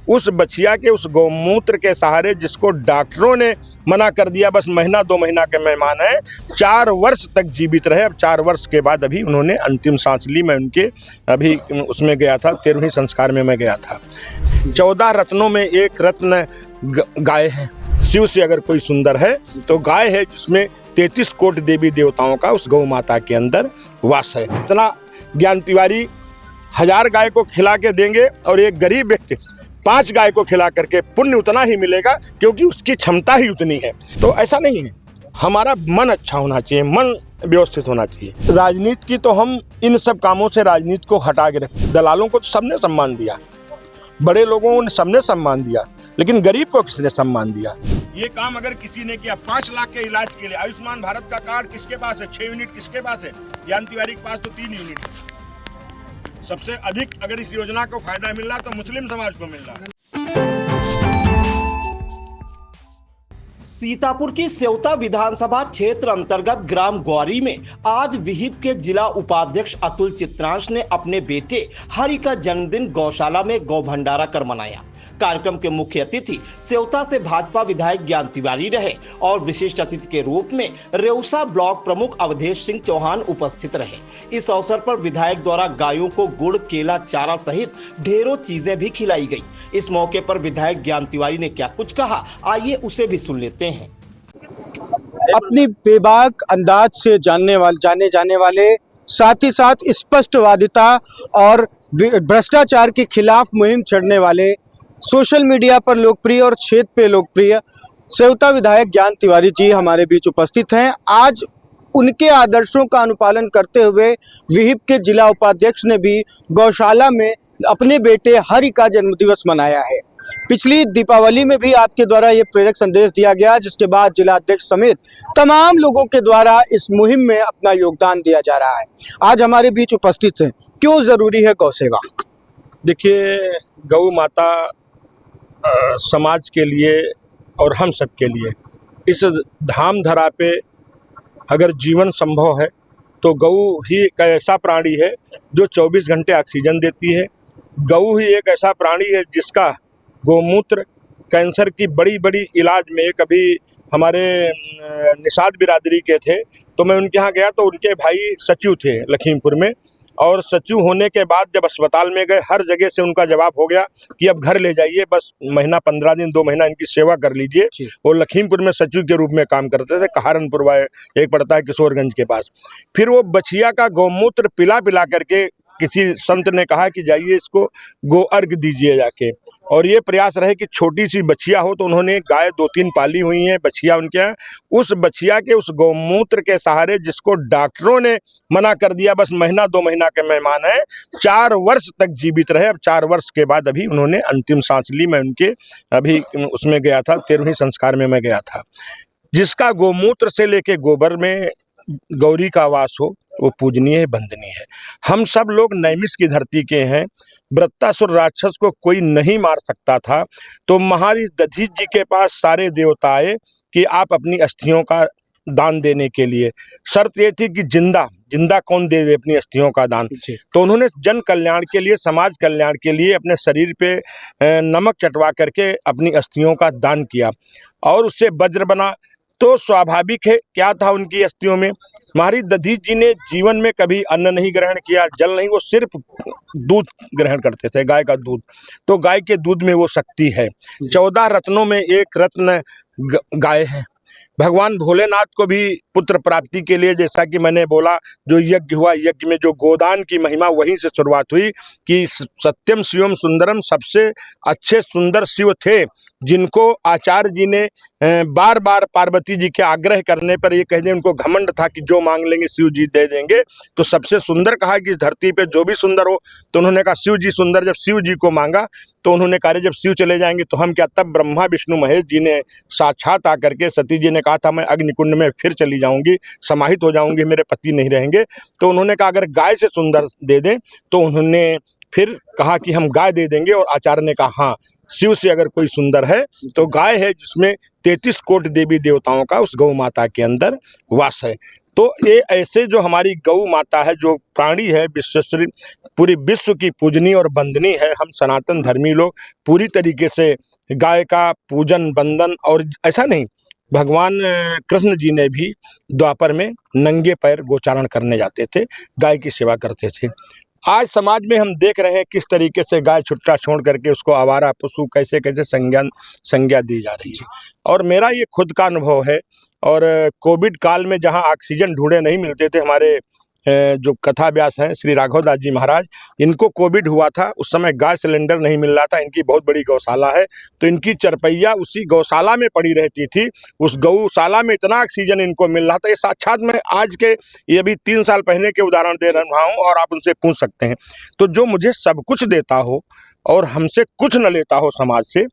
उस बछिया के उस गौमूत्र के सहारे, जिसको डॉक्टरों ने मना कर दिया बस महीना 2 महीना के मेहमान है, 4 वर्ष तक जीवित रहे। अब 4 वर्ष के बाद अभी उन्होंने अंतिम सांस ली। मैं उनके अभी उसमें गया था, 13वें संस्कार में मैं गया था। 14 रत्नों में एक रत्न गाय है। शिव से अगर कोई सुंदर है तो गाय है, जिसमें 33 कोटि देवी देवताओं का उस गौ माता के अंदर वास है। इतना ज्ञान तिवारी 1000 गाय को खिला के देंगे और एक गरीब व्यक्ति 5 गाय को खिला करके पुण्य उतना ही मिलेगा, क्योंकि उसकी क्षमता ही उतनी है। तो ऐसा नहीं है, हमारा मन अच्छा होना चाहिए, मन व्यवस्थित होना चाहिए। राजनीति की तो हम इन सब कामों से राजनीति को हटा के रखें। दलालों को तो सबने सम्मान दिया, बड़े लोगों ने सबने सम्मान दिया, लेकिन गरीब को किसने सम्मान दिया? ये काम अगर किसी ने किया, 5 लाख के इलाज के लिए आयुष्मान भारत का कार्ड किसके पास है? 6 यूनिट किसके पास है? ज्ञान तिवारी के पास तो 3 यूनिट है। सबसे अधिक अगर इस योजना को फायदा मिल रहा तो मुस्लिम समाज को मिल रहा है। सीतापुर की सेवता विधानसभा क्षेत्र अंतर्गत ग्राम गौरी में आज विहिप के जिला उपाध्यक्ष अतुल चित्रांश ने अपने बेटे हरि का जन्मदिन गौशाला में गौ भंडारा कर मनाया। कार्यक्रम के मुख्य अतिथि सेवता से भाजपा विधायक ज्ञान तिवारी रहे और विशिष्ट अतिथि के रूप में रेउसा ब्लॉक प्रमुख अवधेश सिंह चौहान उपस्थित रहे। इस अवसर पर विधायक द्वारा गायों को गुड़, केला, चारा सहित ढेरों चीजें भी खिलाई गई। इस मौके पर विधायक ज्ञान तिवारी ने क्या कुछ कहा, आइए उसे भी सुन लेते हैं। अपनी बेबाक अंदाज से जाने जाने वाले, साथ ही साथ स्पष्टवादिता और भ्रष्टाचार के खिलाफ मुहिम छेड़ने वाले, सोशल मीडिया पर लोकप्रिय और क्षेत्र पे लोकप्रिय सेवता विधायक ज्ञान तिवारी जी हमारे बीच उपस्थित हैं। आज उनके आदर्शों का अनुपालन करते हुए विहिप के जिला उपाध्यक्ष ने भी गौशाला में अपने बेटे हरि का जन्मदिवस मनाया है। पिछली दीपावली में भी आपके द्वारा ये प्रेरक संदेश दिया गया, जिसके बाद जिला अध्यक्ष समेत तमाम लोगों के द्वारा इस मुहिम में अपना योगदान दिया जा रहा है। आज हमारे बीच उपस्थित हैं। क्यों जरूरी है गौ सेवा? देखिए, गौ माता समाज के लिए और हम सब के लिए इस धाम धरा पे अगर जीवन संभव है तो गौ ही एक ऐसा प्राणी है जो 24 घंटे ऑक्सीजन देती है। गौ ही एक ऐसा प्राणी है जिसका गोमूत्र कैंसर की बड़ी बड़ी इलाज में, कभी हमारे निषाद बिरादरी के थे तो मैं उनके यहाँ गया तो उनके भाई सचिव थे लखीमपुर में, और सचिव होने के बाद जब अस्पताल में गए, हर जगह से उनका जवाब हो गया कि अब घर ले जाइए, बस महीना 15 दिन 2 महीना इनकी सेवा कर लीजिए। वो लखीमपुर में सचिव के रूप में काम करते थे। कहारनपुर एक पड़ता है किशोरगंज के पास। फिर वो बछिया का गौमूत्र पिला पिला करके किसी संत ने कहा कि जाइए इसको गो अर्घ दीजिए जाके, और ये प्रयास रहे कि छोटी सी बछिया हो, तो उन्होंने गाय 2-3 पाली हुई हैं बछिया उनके यहाँ। उस बछिया के उस गौमूत्र के सहारे, जिसको डॉक्टरों ने मना कर दिया बस महीना 2 महीना के मेहमान है, 4 वर्ष तक जीवित रहे। अब 4 वर्ष के बाद अभी उन्होंने अंतिम सांस ली। मैं उनके अभी उसमें गया था, 13वें संस्कार में मैं गया था। जिसका गौमूत्र से लेके गोबर में गौरी का वास हो, वो पूजनीय है, वंदनीय है। हम सब लोग नैमिष की धरती के हैं। वृत्तासुर राक्षस को कोई नहीं मार सकता था, तो महाराज दधीच जी के पास सारे देवता आए कि आप अपनी अस्थियों का दान देने के लिए। शर्त ये थी कि जिंदा कौन दे दे अपनी अस्थियों का दान। तो उन्होंने जन कल्याण के लिए, समाज कल्याण के लिए अपने शरीर पे नमक चटवा करके अपनी अस्थियों का दान किया और उससे वज्र बना। तो स्वाभाविक है क्या था उनकी अस्थियों में? महाराज दधीच जी ने जीवन में कभी अन्न नहीं ग्रहण किया, जल नहीं, वो सिर्फ दूध ग्रहण करते थे, गाय का दूध। तो गाय के दूध में वो शक्ति है। 14 रत्नों में एक रत्न गाय है। भगवान भोलेनाथ को भी पुत्र प्राप्ति के लिए, जैसा कि मैंने बोला, जो यज्ञ हुआ, यज्ञ में जो गोदान की महिमा वहीं से शुरुआत हुई कि सत्यम शिवम सुंदरम, सबसे अच्छे सुंदर शिव थे, जिनको आचार्य जी ने बार बार पार्वती जी के आग्रह करने पर ये कह दें, उनको घमंड था कि जो मांग लेंगे शिव जी दे देंगे। तो सबसे सुंदर कहा कि इस धरती पे जो भी सुंदर हो, तो उन्होंने कहा शिव जी सुंदर। जब शिव जी को मांगा तो उन्होंने कहा जब शिव चले जाएंगे तो हम क्या? तब ब्रह्मा विष्णु महेश जी ने साक्षात आकर के, सती जी ने कहा था मैं अग्निकुंड में फिर चली जाऊंगी, समाहित हो जाऊंगी, मेरे पति नहीं रहेंगे। तो उन्होंने कहा अगर गाय से सुंदर दे दें, तो उन्होंने फिर कहा कि हम गाय दे देंगे, और आचार्य ने कहा हाँ, शिव से अगर कोई सुंदर है तो गाय है, जिसमें 33 कोटि देवी देवताओं का उस गौ माता के अंदर वास है। तो ये ऐसे जो हमारी गौ माता है, जो प्राणी है, विश्वश्री पूरी विश्व की पूजनीय और वंदनीय है। हम सनातन धर्मी लोग पूरी तरीके से गाय का पूजन वंदन, और ऐसा नहीं, भगवान कृष्ण जी ने भी द्वापर में नंगे पैर गोचारण करने जाते थे, गाय की सेवा करते थे। आज समाज में हम देख रहे हैं किस तरीके से गाय छुट्टा छोड़ करके उसको आवारा पशु कैसे कैसे संज्ञा दी जा रही है। और मेरा ये खुद का अनुभव है। और कोविड काल में जहां ऑक्सीजन ढूंढे नहीं मिलते थे, हमारे जो कथा व्यास हैं श्री राघव दास जी महाराज, इनको कोविड हुआ था, उस समय गैस सिलेंडर नहीं मिल रहा था। इनकी बहुत बड़ी गौशाला है, तो इनकी चरपैया उसी गौशाला में पड़ी रहती थी। उस गौशाला में इतना ऑक्सीजन इनको मिल रहा था। ये साक्षात मैं आज के, ये अभी 3 साल पहले के उदाहरण दे रहा हूँ, और आप उनसे पूछ सकते हैं। तो जो मुझे सब कुछ देता हो और हमसे कुछ न लेता हो समाज से,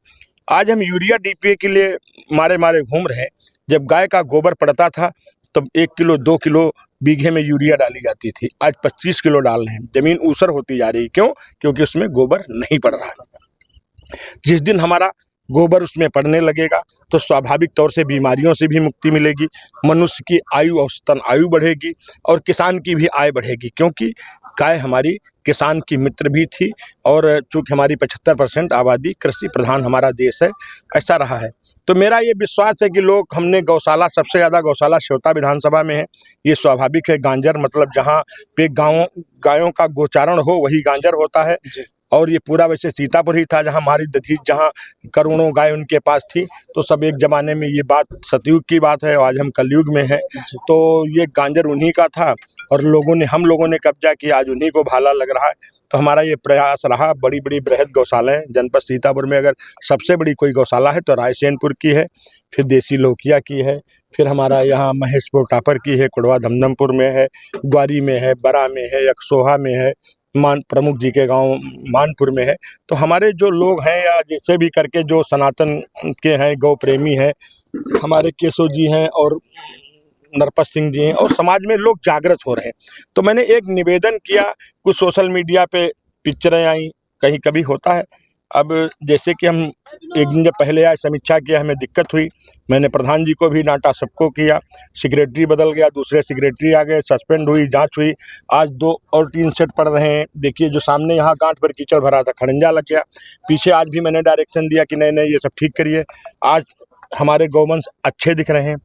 आज हम यूरिया डीपीए के लिए मारे मारे घूम रहे हैं। जब गाय का गोबर पड़ता था तब 1 किलो 2 किलो बीघे में यूरिया डाली जाती थी, आज 25 किलो डाल रहे हैं। जमीन ऊसर होती जा रही है, क्यों? क्योंकि उसमें गोबर नहीं पड़ रहा है। जिस दिन हमारा गोबर उसमें पड़ने लगेगा तो स्वाभाविक तौर से बीमारियों से भी मुक्ति मिलेगी, मनुष्य की आयु, औसतन आयु बढ़ेगी, और किसान की भी आय बढ़ेगी, क्योंकि गाय हमारी किसान की मित्र भी थी। और चूँकि हमारी 75% आबादी कृषि प्रधान हमारा देश है, ऐसा रहा है। तो मेरा ये विश्वास है कि लोग, हमने गौशाला, सबसे ज़्यादा गौशाला श्योता विधानसभा में है। ये स्वाभाविक है। गांजर मतलब जहाँ पे गायों का गोचारण हो वही गांजर होता है। और ये पूरा वैसे सीतापुर ही था जहाँ हमारी दधीच, जहाँ करोड़ों गाय उनके पास थी। तो सब एक जमाने में, ये बात सतयुग की बात है, आज हम कलयुग में हैं। तो ये गांजर उन्हीं का था, और हम लोगों ने कब्जा किया, आज उन्हीं को भाला लग रहा है। तो हमारा ये प्रयास रहा। बड़ी बड़ी बृहद गौशालाएं जनपद सीतापुर में, अगर सबसे बड़ी कोई गौशाला है तो रायसेनपुर की है, फिर देसी लोकिया की है, फिर हमारा यहाँ महेशपुर टापर की है, कुड़वा धमधमपुर में है, ग्वारी में है, बरा में है, अकसोहा में है, प्रमुख जी के गांव मानपुर में है। तो हमारे जो लोग हैं, या जैसे भी करके जो सनातन के हैं, गौ प्रेमी हैं, हमारे केशव जी हैं और नरपत सिंह जी हैं, और समाज में लोग जागृत हो रहे हैं। तो मैंने एक निवेदन किया, कुछ सोशल मीडिया पे पिक्चरें आई, कहीं कभी होता है। अब जैसे कि हम एक दिन जब पहले आए, समीक्षा किया, हमें दिक्कत हुई, मैंने प्रधान जी को भी डांटा, सबको किया। सेक्रेटरी बदल गया, दूसरे सेक्रेटरी आ गए, सस्पेंड हुई, जांच हुई। आज 2 और 3 सेट पड़ रहे हैं। देखिए, जो सामने यहाँ गांठ पर कीचड़ भरा था, खड़ंजा लग गया। पीछे आज भी मैंने डायरेक्शन दिया कि नहीं नहीं, ये सब ठीक करिए। आज हमारे गौवंश अच्छे दिख रहे हैं।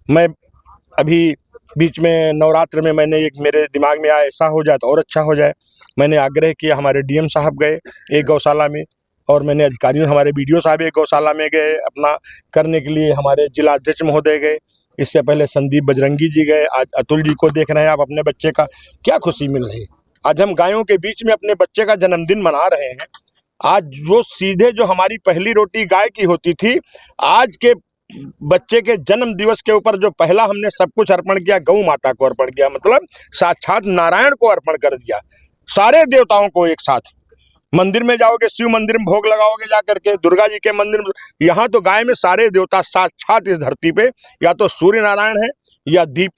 मैं अभी बीच में नवरात्र में मैंने एक, मेरे दिमाग में आया ऐसा हो जाए तो और अच्छा हो जाए। मैंने आग्रह किया, हमारे डीएम साहब गए एक गौशाला में, और मैंने अधिकारियों, हमारे बीडीओ साहब एक गौशाला में गए अपना करने के लिए, हमारे जिला अध्यक्ष महोदय गए, इससे पहले संदीप बजरंगी जी गए, आज अतुल जी को देख रहे हैं आप। अपने बच्चे का क्या खुशी मिल रही है। आज हम गायों के बीच में अपने बच्चे का जन्मदिन मना रहे हैं। आज जो सीधे, जो हमारी पहली रोटी गाय की होती थी, आज के बच्चे के जन्म दिवस के ऊपर जो पहला हमने सब कुछ अर्पण किया, गौ माता को अर्पण किया, मतलब साक्षात नारायण को अर्पण कर दिया, सारे देवताओं को एक साथ। मंदिर में जाओगे, शिव मंदिर में भोग लगाओगे जाकर के, दुर्गा जी के मंदिर में, यहाँ तो गाय में सारे देवता साक्षात इस धरती पे, या तो सूर्य नारायण है, या दीप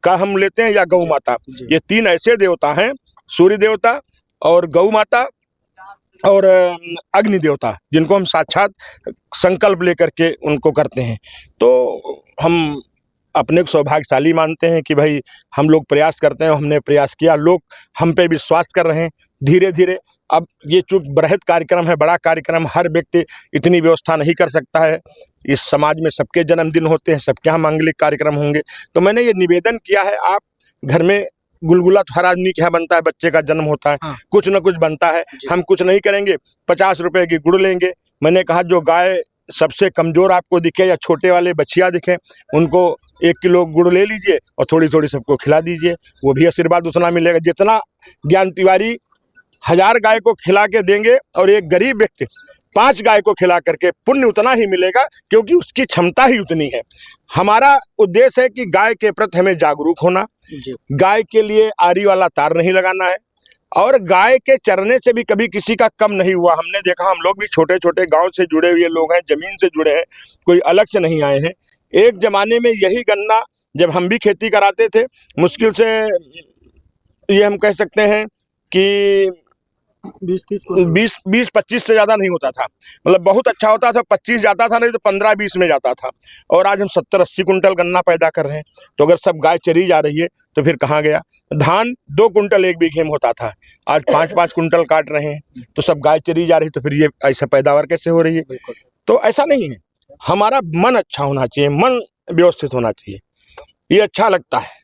का हम लेते हैं, या गौ माता। ये 3 ऐसे देवता हैं, सूर्य देवता और गौ माता और अग्नि देवता, जिनको हम साक्षात संकल्प लेकर के उनको करते हैं। तो हम अपने को सौभाग्यशाली मानते हैं कि भाई हम लोग प्रयास करते हैं, हमने प्रयास किया, लोग हम पे विश्वास कर रहे हैं धीरे धीरे। अब ये चूँकि बृहद कार्यक्रम है, बड़ा कार्यक्रम, हर व्यक्ति इतनी व्यवस्था नहीं कर सकता है। इस समाज में सबके जन्मदिन होते हैं, सबके यहाँ मांगलिक कार्यक्रम होंगे। तो मैंने ये निवेदन किया है, आप घर में गुलगुला तो हर आदमी के यहाँ बनता है, बच्चे का जन्म होता है, हाँ। कुछ न कुछ बनता है। हम कुछ नहीं करेंगे, 50 रुपए की गुड़ लेंगे। मैंने कहा जो गाय सबसे कमजोर आपको दिखे या छोटे वाले बच्चियाँ दिखें, उनको 1 किलो गुड़ ले लीजिए और थोड़ी थोड़ी सबको खिला दीजिए, वो भी आशीर्वाद उतना मिलेगा जितना ज्ञान तिवारी 1000 गाय को खिला के देंगे, और एक गरीब व्यक्ति 5 गाय को खिला करके पुण्य उतना ही मिलेगा, क्योंकि उसकी क्षमता ही उतनी है। हमारा उद्देश्य है कि गाय के प्रति हमें जागरूक होना, गाय के लिए आरी वाला तार नहीं लगाना है, और गाय के चरने से भी कभी किसी का कम नहीं हुआ। हमने देखा, हम लोग भी छोटे छोटे गांव से जुड़े हुए लोग हैं, जमीन से जुड़े हैं, कोई अलग से नहीं आए हैं। एक जमाने में यही गन्ना, जब हम भी खेती कराते थे, मुश्किल से ये हम कह सकते हैं कि 20-30 20-25 से ज़्यादा नहीं होता था। मतलब बहुत अच्छा होता था, 25 जाता था, नहीं तो 15-20 में जाता था। और आज हम 70-80 कुंटल गन्ना पैदा कर रहे हैं। तो अगर सब गाय चरी जा रही है तो फिर कहाँ गया? धान 2 कुंटल एक बीघे में होता था, आज 5-5 कुंटल काट रहे हैं। तो सब गाय चरी जा रही है, तो फिर ये ऐसा पैदावार कैसे हो रही है? तो ऐसा नहीं है। हमारा मन अच्छा होना चाहिए, मन व्यवस्थित होना चाहिए, ये अच्छा लगता है।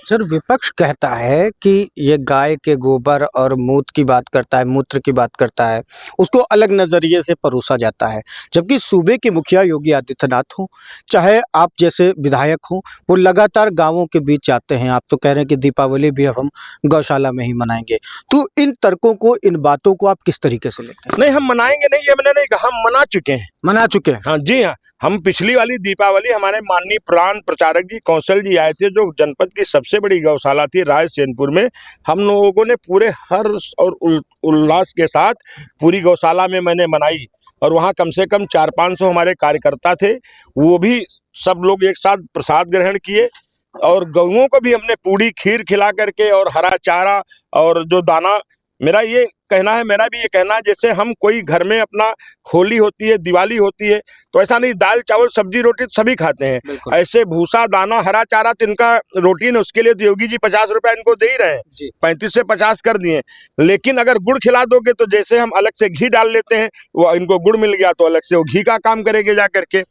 सर, विपक्ष कहता है कि ये गाय के गोबर और मूत्र की बात करता है, मूत्र की बात करता है, उसको अलग नज़रिए से परोसा जाता है। जबकि सूबे के मुखिया योगी आदित्यनाथ हों, चाहे आप जैसे विधायक हों, वो लगातार गांवों के बीच जाते हैं। आप तो कह रहे हैं कि दीपावली भी अब हम गौशाला में ही मनाएंगे। तो इन तर्कों को, इन बातों को आप किस तरीके से लेते हैं? नहीं, हम मनाएंगे नहीं, ये मैंने नहीं कहा, हम मना चुके हैं। मना चुके हैं? हाँ जी हाँ, हम पिछली वाली दीपावली हमारे माननीय प्राण प्रचारक जी कौशल जी आए थे, जो जनपद की सबसे बड़ी गौशाला थी रायसेनपुर में। हम लोगों ने पूरे हर्ष और उल्लास के साथ पूरी गौशाला में मैंने मनाई। और वहाँ कम से कम 400-500 हमारे कार्यकर्ता थे, वो भी सब लोग एक साथ प्रसाद ग्रहण किए। और गौओं को भी हमने पूड़ी खीर खिला करके और हरा चारा और जो दाना, मेरा भी ये कहना है, जैसे हम कोई घर में अपना होली होती है, दिवाली होती है, तो ऐसा नहीं दाल चावल सब्जी रोटी सभी खाते हैं। ऐसे भूसा दाना हरा चारा तो इनका रोटी है, उसके लिए तो योगी जी 50 रुपए इनको दे ही रहे हैं, 35 से 50 कर दिए। लेकिन अगर गुड़ खिला दोगे तो जैसे हम अलग से घी डाल लेते हैं, वो इनको गुड़ मिल गया तो अलग से वो घी का काम करेंगे जा करके।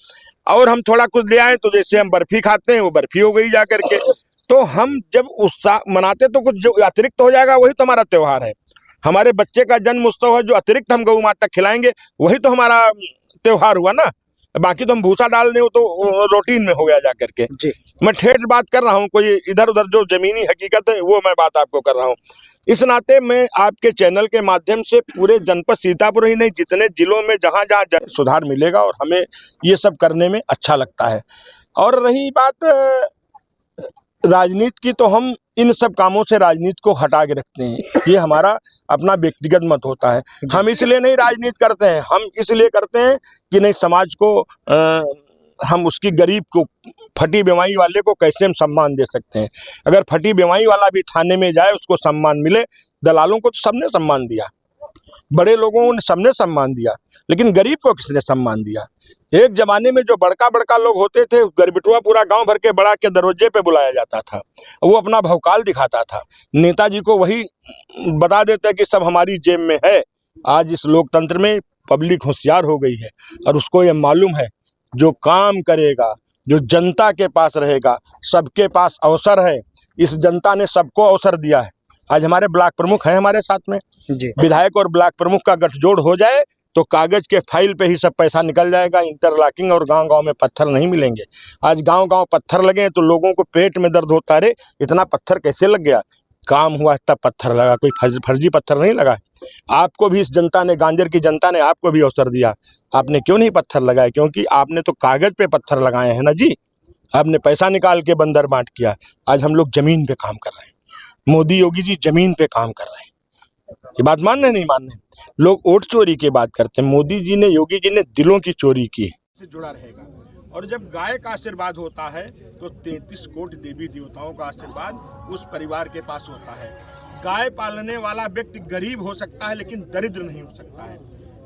और हम थोड़ा कुछ ले आए तो जैसे हम बर्फी खाते हैं, वो बर्फी हो गई जा करके। तो हम जब उत्साह मनाते तो कुछ जो अतिरिक्त हो जाएगा, वही तो हमारा त्योहार है। हमारे बच्चे का जन्म उत्सव है, जो अतिरिक्त हम गौ माता खिलाएंगे वही तो हमारा त्योहार हुआ ना। बाकी तो हम भूसा डाल दें तो रूटीन में हो गया जा करके। जी, मैं ठेठ बात कर रहा हूँ, कोई इधर उधर जो जमीनी हकीकत है वो मैं बात आपको कर रहा हूँ। इस नाते मैं आपके चैनल के माध्यम से पूरे जनपद सीतापुर ही नहीं, जितने जिलों में जहाँ जहाँ सुधार मिलेगा, और हमें ये सब करने में अच्छा लगता है। और रही बात राजनीति की, तो हम इन सब कामों से राजनीति को हटा के रखते हैं। ये हमारा अपना व्यक्तिगत मत होता है। हम इसलिए नहीं राजनीति करते हैं, हम इसलिए करते हैं कि नहीं, समाज को हम उसकी गरीब को, फटी बीमारी वाले को कैसे हम सम्मान दे सकते हैं। अगर फटी बीमारी वाला भी थाने में जाए, उसको सम्मान मिले। दलालों को तो सबने सम्मान दिया, बड़े लोगों ने सबने सम्मान दिया, लेकिन गरीब को किसने सम्मान दिया? एक जमाने में जो बड़का बड़का लोग होते थे, गरीबटुआ पूरा गांव भर के बड़ा के दरवाजे पे बुलाया जाता था, वो अपना भौकाल दिखाता था। नेताजी को वही बता देते कि सब हमारी जेब में है। आज इस लोकतंत्र में पब्लिक होशियार हो गई है, और उसको ये मालूम है, जो काम करेगा, जो जनता के पास रहेगा, सबके पास अवसर है। इस जनता ने सबको अवसर दिया है। आज हमारे ब्लॉक प्रमुख हैं हमारे साथ में, विधायक और ब्लॉक प्रमुख का गठजोड़ हो जाए तो कागज के फाइल पे ही सब पैसा निकल जाएगा। इंटरलॉकिंग और गांव-गांव में पत्थर नहीं मिलेंगे। आज गांव-गांव पत्थर लगे तो लोगों को पेट में दर्द होता है, इतना पत्थर कैसे लग गया? काम हुआ तब पत्थर लगा, कोई फर्जी पत्थर नहीं लगा। आपको भी इस जनता ने, गांजर की जनता ने आपको भी अवसर दिया, आपने क्यों नहीं पत्थर लगाए? क्योंकि आपने तो कागज पे पत्थर लगाए हैं ना जी। आपने पैसा निकाल के बंदर बांट किया। आज हम लोग जमीन पे काम कर रहे हैं, मोदी योगी जी जमीन पे काम कर रहे हैं। ये बात मान रहे नहीं मान रहे? लोग वोट चोरी की बात करते हैं, मोदी जी ने, योगी जी ने दिलों की चोरी की से जुड़ा रहेगा। और जब गाय का आशीर्वाद होता है तो 33 कोटि देवी देवताओं का आशीर्वाद उस परिवार के पास होता है। गाय पालने वाला व्यक्ति गरीब हो सकता है, लेकिन दरिद्र नहीं हो सकता है।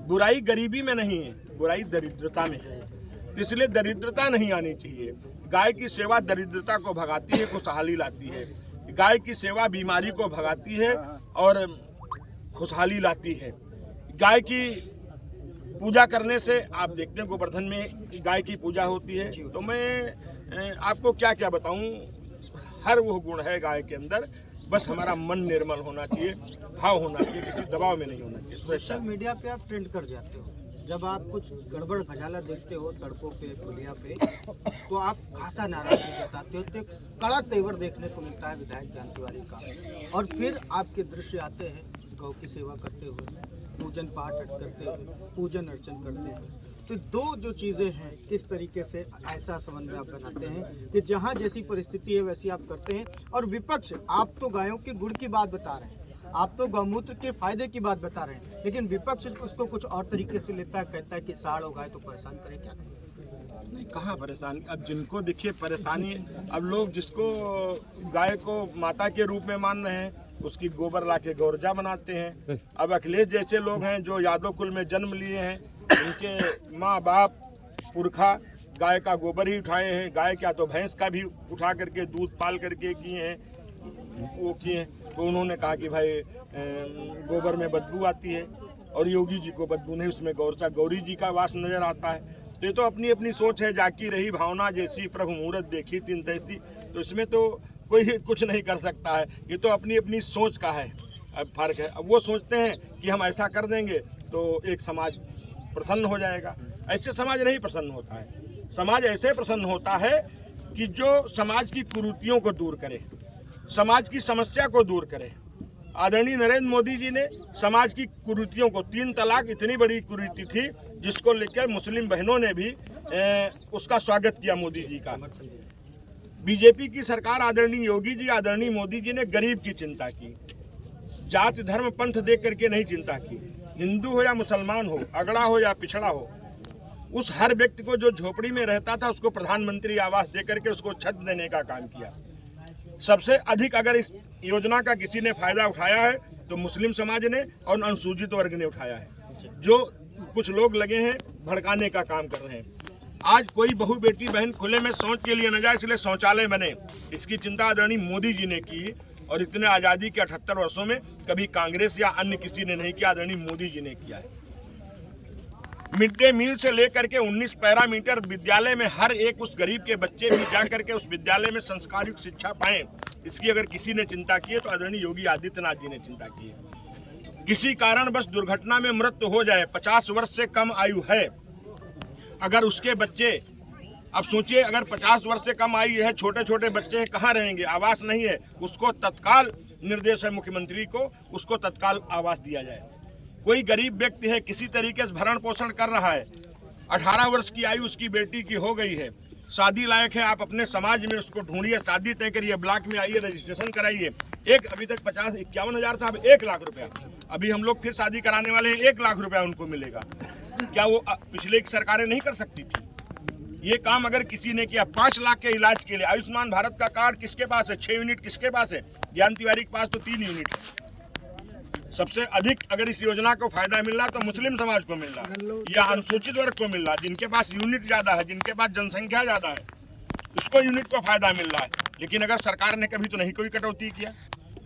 बुराई गरीबी में नहीं है, बुराई दरिद्रता में है। इसलिए दरिद्रता नहीं आनी चाहिए। गाय की सेवा दरिद्रता को भगाती है, खुशहाली लाती है। गाय की सेवा बीमारी को भगाती है और खुशहाली लाती है। गाय की पूजा करने से, आप देखते हैं गोवर्धन में गाय की पूजा होती है, तो मैं आपको क्या क्या बताऊं, हर वो गुण है गाय के अंदर। बस हमारा मन निर्मल होना चाहिए, भाव होना चाहिए, किसी दबाव में नहीं होना चाहिए। सोशल मीडिया पे आप ट्रेंड कर जाते हो, जब आप कुछ गड़बड़ घजाला देखते हो सड़कों पे, पुलिया पे, तो आप खासा नाराजगी जताते हो। तो एक कड़ा तेवर देखने को मिलता है विधायक ज्ञान तिवारी का, और फिर आपके दृश्य आते हैं गौ की सेवा करते हुए, पूजन पाठ करते हुए, पूजन अर्चन करते हुए। तो दो जो चीज़ें हैं, किस तरीके से ऐसा समन्वय आप बनाते हैं कि जहाँ जैसी परिस्थिति है वैसी आप करते हैं। और विपक्ष, आप तो गायों के गुड़ की बात बता रहे हैं, आप तो गौमूत्र के फायदे की बात बता रहे हैं, लेकिन विपक्ष उसको कुछ और तरीके से लेता है, कहता है कि साड़ हो गाय तो परेशान करे। क्या करें? नहीं, कहाँ परेशानी? अब जिनको देखिए परेशानी, अब लोग जिसको गाय को माता के रूप में मान रहे हैं, उसकी गोबर ला के गौरजा बनाते हैं। अब अखिलेश जैसे लोग हैं जो यादव कुल में जन्म लिए हैं, उनके माँ बाप पुरखा गाय का गोबर ही उठाए हैं, गाय क्या तो भैंस का भी उठा करके दूध पाल करके किए हैं, वो किए हैं। तो उन्होंने कहा कि भाई गोबर में बदबू आती है और योगी जी को बदबू नहीं, उसमें गौरी जी का वास नजर आता है। तो ये तो अपनी अपनी सोच है, जाकी रही भावना जैसी प्रभु मूरत देखी तीन तैसी। तो इसमें तो कोई कुछ नहीं कर सकता है, ये तो अपनी अपनी सोच का है, अब फर्क है। अब वो सोचते हैं कि हम ऐसा कर देंगे तो एक समाज प्रसन्न हो जाएगा। ऐसे समाज नहीं प्रसन्न होता है। समाज ऐसे प्रसन्न होता है कि जो समाज की कुरीतियों को दूर करे, समाज की समस्या को दूर करे। आदरणीय नरेंद्र मोदी जी ने समाज की कुरीतियों को, 3 तलाक इतनी बड़ी कुरीति थी जिसको लेकर मुस्लिम बहनों ने भी उसका स्वागत किया मोदी जी का। बीजेपी की सरकार, आदरणीय योगी जी, आदरणीय मोदी जी ने गरीब की चिंता की, जात धर्म पंथ देख करके नहीं चिंता की। हिंदू हो या मुसलमान हो, अगड़ा हो या पिछड़ा हो, उस हर व्यक्ति को जो झोपड़ी में रहता था उसको प्रधानमंत्री आवास दे करके उसको छत देने का काम किया। सबसे अधिक अगर इस योजना का किसी ने फायदा उठाया है तो मुस्लिम समाज ने और अनुसूचित वर्ग ने उठाया है, जो कुछ लोग लगे हैं भड़काने का काम कर रहे हैं। आज कोई बहू बेटी बहन खुले में शौच के लिए न जाए, इसलिए शौचालय बने, इसकी चिंता आदरणीय मोदी जी ने की। और इतने आज़ादी के 78 वर्षों में कभी कांग्रेस या अन्य किसी ने नहीं किया, आदरणीय मोदी जी ने किया है। मिड डे मील से लेकर के 19 पैरामीटर विद्यालय में हर एक उस गरीब के बच्चे भी जा करके उस विद्यालय में संस्कारयुक्त शिक्षा पाएं, इसकी अगर किसी ने चिंता की है तो आदरणीय योगी आदित्यनाथ जी ने चिंता की है। किसी कारण बस दुर्घटना में मृत्यु हो जाए, 50 वर्ष से कम आयु है, अगर उसके बच्चे, अब सोचिए अगर 50 वर्ष से कम आयु है, छोटे छोटे बच्चे हैं, कहाँ रहेंगे, आवास नहीं है, उसको तत्काल निर्देश है मुख्यमंत्री को, उसको तत्काल आवास दिया जाए। कोई गरीब व्यक्ति है, किसी तरीके से भरण पोषण कर रहा है, 18 वर्ष की आयु उसकी बेटी की हो गई है, शादी लायक है, आप अपने समाज में उसको ढूंढिए, शादी तय करिए, ब्लॉक में आइए, रजिस्ट्रेशन कराइए। एक अभी तक 50-51 हज़ार था, अब 1 लाख रुपया, अभी हम लोग फिर शादी कराने वाले हैं, 1 लाख रुपया उनको मिलेगा। क्या वो पिछले की सरकारें नहीं कर सकती थी? ये काम अगर किसी ने किया, 5 लाख के इलाज के लिए आयुष्मान भारत का कार्ड किसके पास है? 6 यूनिट किसके पास है? ज्ञान तिवारी के पास तो 3 यूनिट है। सबसे अधिक अगर इस योजना को फायदा मिल रहा तो मुस्लिम समाज को मिल रहा या अनुसूचित वर्ग को मिल रहा, जिनके पास यूनिट ज्यादा है, जिनके पास जनसंख्या ज्यादा है, उसको यूनिट को फायदा मिल रहा है। लेकिन अगर सरकार ने कभी तो नहीं कोई कटौती किया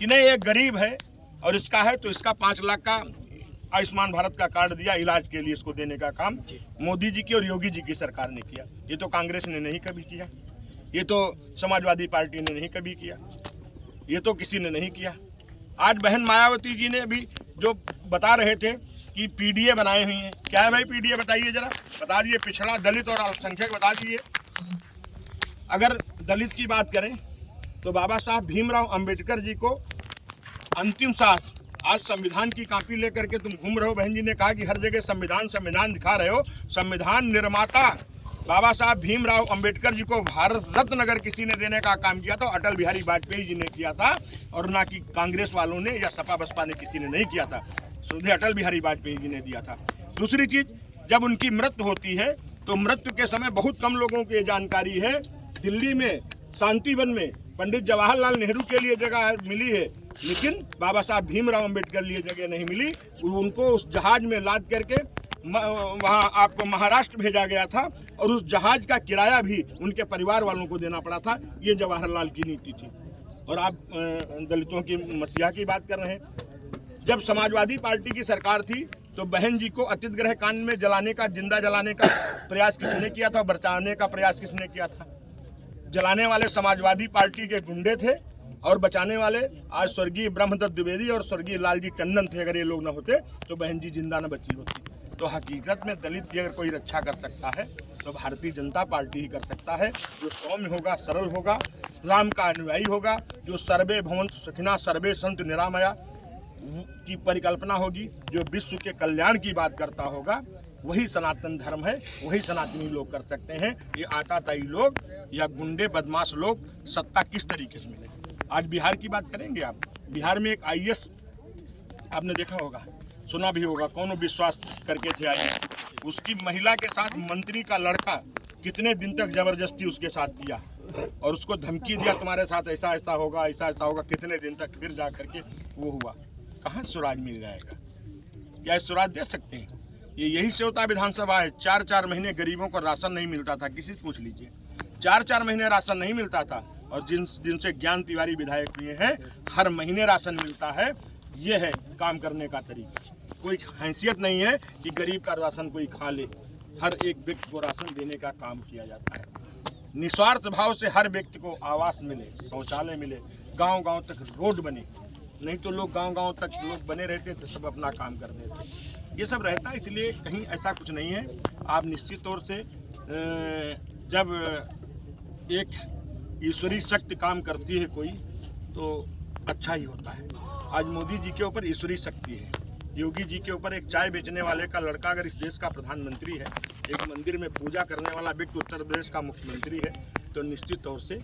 कि नहीं ये गरीब है और इसका है तो इसका 5 लाख का आयुष्मान भारत का कार्ड दिया, इलाज के लिए इसको देने का काम मोदी जी की और योगी जी की सरकार ने किया। ये तो कांग्रेस ने नहीं कभी किया, ये तो समाजवादी पार्टी ने नहीं कभी किया, ये तो किसी ने नहीं किया। आज बहन मायावती जी ने भी जो बता रहे थे कि पीडीए बनाए हुई हैं, क्या है भाई पीडीए बताइए जरा, बता दिए, पिछड़ा, दलित और अल्पसंख्यक बता दीजिए। अगर दलित की बात करें तो बाबा साहब भीमराव अंबेडकर जी को अंतिम सांस, आज संविधान की कॉपी लेकर के तुम घूम रहे हो, बहन जी ने कहा कि हर जगह संविधान संविधान दिखा रहे हो, संविधान निर्माता बाबा साहब भीमराव अंबेडकर जी को भारत रत्न अगर किसी ने देने का काम किया तो अटल बिहारी वाजपेयी जी ने किया था, और ना कि कांग्रेस वालों ने या सपा बसपा ने किसी ने नहीं किया था, सीधे अटल बिहारी वाजपेयी जी ने दिया था। दूसरी चीज, जब उनकी मृत्यु होती है तो मृत्यु के समय बहुत कम लोगों को ये जानकारी है, दिल्ली में शांतिवन में पंडित जवाहरलाल नेहरू के लिए जगह मिली है, लेकिन बाबा साहब भीमराव अंबेडकर लिए जगह नहीं मिली। उनको उस जहाज में लाद करके वहाँ आपको महाराष्ट्र भेजा गया था और उस जहाज का किराया भी उनके परिवार वालों को देना पड़ा था। ये जवाहरलाल की नीति थी। और आप दलितों की मसीहा की बात कर रहे हैं। जब समाजवादी पार्टी की सरकार थी तो बहन जी को अतिथि गृह कांड में जलाने का, जिंदा जलाने का प्रयास किसने किया था? बचाने का प्रयास किसने किया था? जलाने वाले समाजवादी पार्टी के गुंडे थे और बचाने वाले आज स्वर्गीय ब्रह्मदत्त द्विवेदी और स्वर्गीय लालजी टंडन थे। अगर ये लोग न होते तो बहन जी जिंदा न बची होती। तो हकीकत में दलित की अगर कोई रक्षा कर सकता है तो भारतीय जनता पार्टी ही कर सकता है, जो सौम्य होगा, सरल होगा, राम का अनुयायी होगा, जो सर्वे भवन्तु सुखिनः सर्वे सन्तु निरामया की परिकल्पना होगी, जो विश्व के कल्याण की बात करता होगा, वही सनातन धर्म है, वही सनातनी लोग कर सकते हैं। ये आताताई लोग या गुंडे बदमाश लोग सत्ता किस तरीके से मिले। आज बिहार की बात करेंगे आप, बिहार में एक IAS आपने देखा होगा, सुना भी होगा, कौन विश्वास करके थे IAS, उसकी महिला के साथ मंत्री का लड़का कितने दिन तक जबरदस्ती उसके साथ किया और उसको धमकी दिया तुम्हारे साथ ऐसा ऐसा होगा, ऐसा ऐसा होगा, कितने दिन तक, फिर जा करके वो हुआ, कहाँ स्वराज मिल जाएगा? क्या स्वराज दे सकते हैं? ये यही सेवता विधानसभा है। 4-4 महीने गरीबों को राशन नहीं मिलता था, किसी से पूछ लीजिए। 4-4 महीने राशन नहीं मिलता था, और जिन दिन से ज्ञान तिवारी विधायक हुए हैं हर महीने राशन मिलता है। ये है काम करने का तरीका। कोई हैसियत नहीं है कि गरीब का राशन कोई खा ले। हर एक व्यक्ति को राशन देने का काम किया जाता है। निस्वार्थ भाव से हर व्यक्ति को आवास मिले, शौचालय मिले, गांव-गांव तक रोड बने। नहीं तो लोग गांव-गांव तक लोग बने रहते थे, सब अपना काम करते थे। ये सब रहता है, इसलिए कहीं ऐसा कुछ नहीं है। आप निश्चित तौर से जब एक ईश्वरीय शक्ति काम करती है कोई, तो अच्छा ही होता है। आज मोदी जी के ऊपर ईश्वरीय शक्ति है। योगी जी के ऊपर एक चाय बेचने वाले का लड़का अगर इस देश का प्रधानमंत्री है, एक मंदिर में पूजा करने वाला व्यक्ति उत्तर प्रदेश का मुख्यमंत्री है, तो निश्चित तौर से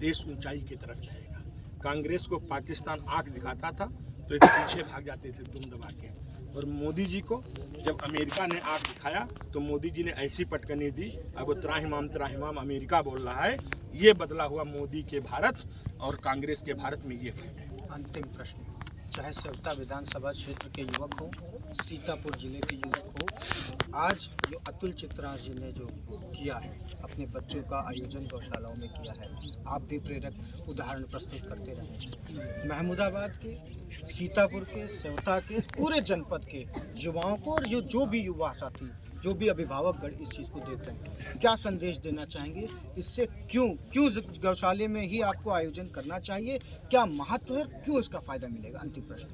देश ऊंचाई की तरफ जाएगा। कांग्रेस को पाकिस्तान आंख दिखाता था तो एक पीछे भाग जाते थे दुम दबा के, और मोदी जी को जब अमेरिका ने आंख दिखाया तो मोदी जी ने ऐसी पटकनी दी, अब वो त्राहिमाम अमेरिका बोल रहा है। ये बदला हुआ मोदी के भारत और कांग्रेस के भारत में ये फर्क है। अंतिम प्रश्न, चाहे सेवता विधानसभा क्षेत्र के युवक हो, सीतापुर जिले के युवक हो, आज जो अतुल चित्रांश जी ने जो किया है, अपने बच्चों का आयोजन गौशालाओं में किया है, आप भी प्रेरक उदाहरण प्रस्तुत करते रहे। महमूदाबाद के, सीतापुर के, सेवता के, इस पूरे जनपद के युवाओं को और जो भी युवा साथी, जो भी अभिभावकगण इस चीज़ को देख रहे हैं, क्या संदेश देना चाहेंगे? इससे क्यों गौशाले में ही आपको आयोजन करना चाहिए? क्या महत्व है? क्यों इसका फायदा मिलेगा? अंतिम प्रश्न।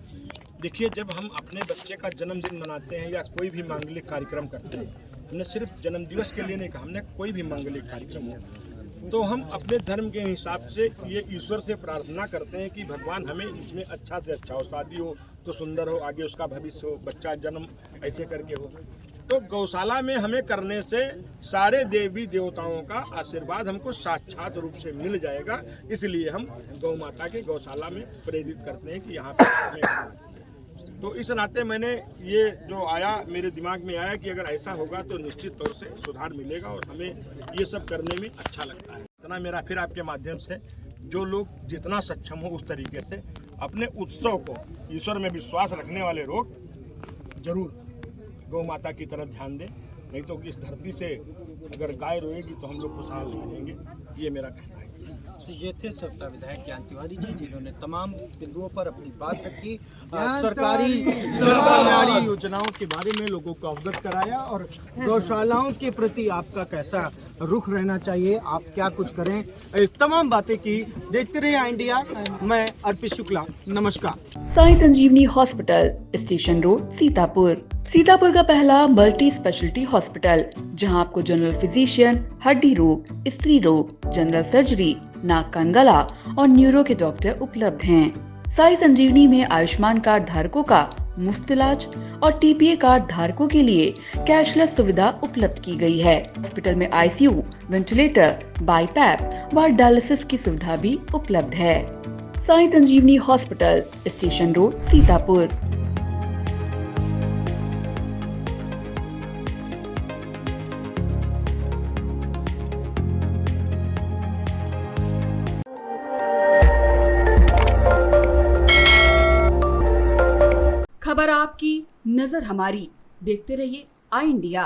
देखिए, जब हम अपने बच्चे का जन्मदिन मनाते हैं या कोई भी मांगलिक कार्यक्रम करते हैं, हमने सिर्फ जन्मदिवस के लिए नहीं कहा, हमने कोई भी मांगलिक कार्यक्रम हो, तो हम अपने धर्म के हिसाब से ये ईश्वर से प्रार्थना करते हैं कि भगवान हमें इसमें अच्छा से अच्छा हो, शादी हो तो सुंदर हो, आगे उसका भविष्य हो, बच्चा जन्म ऐसे करके हो। तो गौशाला में हमें करने से सारे देवी देवताओं का आशीर्वाद हमको साक्षात रूप से मिल जाएगा। इसलिए हम गौ माता के गौशाला में प्रेरित करते हैं कि यहाँ पर हमें करना चाहिए। तो इस नाते मैंने ये जो आया मेरे दिमाग में आया कि अगर ऐसा होगा तो निश्चित तौर से सुधार मिलेगा और हमें ये सब करने में अच्छा लगता है। इतना मेरा फिर आपके माध्यम से जो लोग जितना सक्षम हो उस तरीके से अपने उत्सव को, ईश्वर में विश्वास रखने वाले लोग जरूर गौ माता की तरफ ध्यान दें। नहीं तो इस धरती से अगर गाय रोएगी तो हम लोग खुशहाल नहीं रहेंगे। ये मेरा कहना है। तो ये थे सेवता विधायक ज्ञान तिवारी जी, जिन्होंने तमाम बिंदुओं पर अपनी बात रखी, सरकारी जनकल्याणी योजनाओं के बारे में लोगों को अवगत कराया और गौशालाओं के प्रति आपका कैसा रुख रहना चाहिए, आप क्या कुछ करें, तमाम बातें की। देखते रहिए इंडिया। मैं अर्पित शुक्ला, नमस्कार। Sai Sanjeevani hospital, station road, Sitapur. Sitapur का पहला मल्टी स्पेशलिटी हॉस्पिटल, जहां आपको जनरल फिजिशियन, हड्डी रोग, स्त्री रोग, जनरल सर्जरी, नाक कान गला और न्यूरो के डॉक्टर उपलब्ध हैं। साई संजीवनी में आयुष्मान कार्ड धारकों का मुफ्त इलाज और टीपीए कार्ड धारकों के लिए कैशलेस सुविधा उपलब्ध की गई है। हॉस्पिटल में आईसीयू, वेंटिलेटर, बाईपैप व डायलिसिस की सुविधा भी उपलब्ध है। Sai Sanjeevani hospital, station road, Sitapur. खबर आपकी, नजर हमारी। देखते रहिए आई इंडिया।